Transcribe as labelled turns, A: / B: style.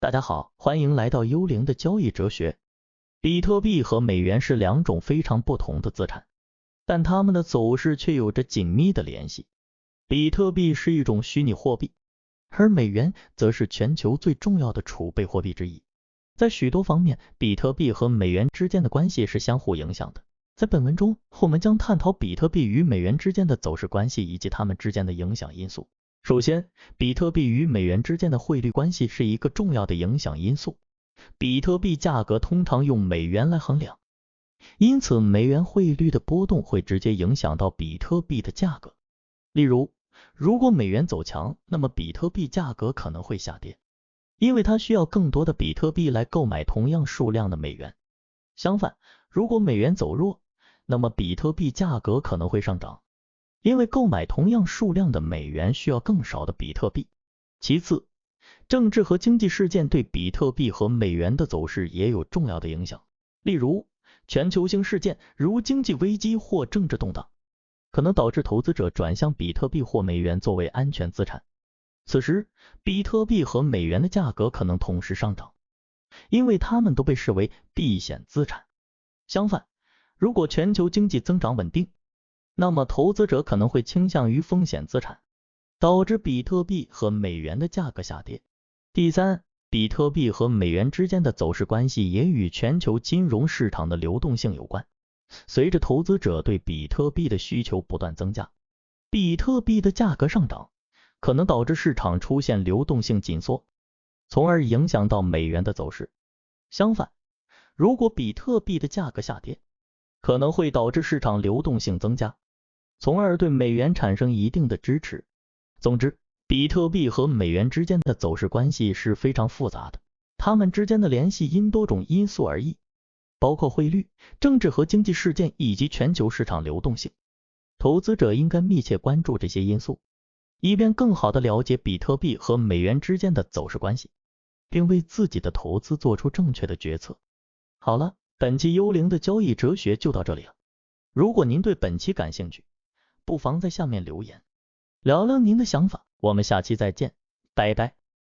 A: 大家好，欢迎来到幽灵的交易哲学。比特币和美元是两种非常不同的资产，但它们的走势却有着紧密的联系。比特币是一种虚拟货币，而美元则是全球最重要的储备货币之一。在许多方面，比特币和美元之间的关系是相互影响的。在本文中，我们将探讨比特币与美元之间的走势关系以及它们之间的影响因素。首先，比特币与美元之间的汇率关系是一个重要的影响因素。比特币价格通常用美元来衡量，因此美元汇率的波动会直接影响到比特币的价格。例如，如果美元走强，那么比特币价格可能会下跌，因为它需要更多的比特币来购买同样数量的美元。相反，如果美元走弱，那么比特币价格可能会上涨，因为购买同样数量的美元需要更少的比特币。其次，政治和经济事件对比特币和美元的走势也有重要的影响。例如，全球性事件如经济危机或政治动荡，可能导致投资者转向比特币或美元作为安全资产。此时，比特币和美元的价格可能同时上涨，因为它们都被视为避险资产。相反，如果全球经济增长稳定，那么投资者可能会倾向于风险资产，导致比特币和美元的价格下跌。第三，比特币和美元之间的走势关系也与全球金融市场的流动性有关。随着投资者对比特币的需求不断增加，比特币的价格上涨，可能导致市场出现流动性紧缩，从而影响到美元的走势。相反，如果比特币的价格下跌，可能会导致市场流动性增加，从而对美元产生一定的支持。总之，比特币和美元之间的走势关系是非常复杂的，它们之间的联系因多种因素而异，包括汇率、政治和经济事件以及全球市场流动性。投资者应该密切关注这些因素，以便更好地了解比特币和美元之间的走势关系，并为自己的投资做出正确的决策。好了，本期幽灵的交易哲学就到这里了。如果您对本期感兴趣，不妨在下面留言，聊聊您的想法。我们下期再见，拜拜。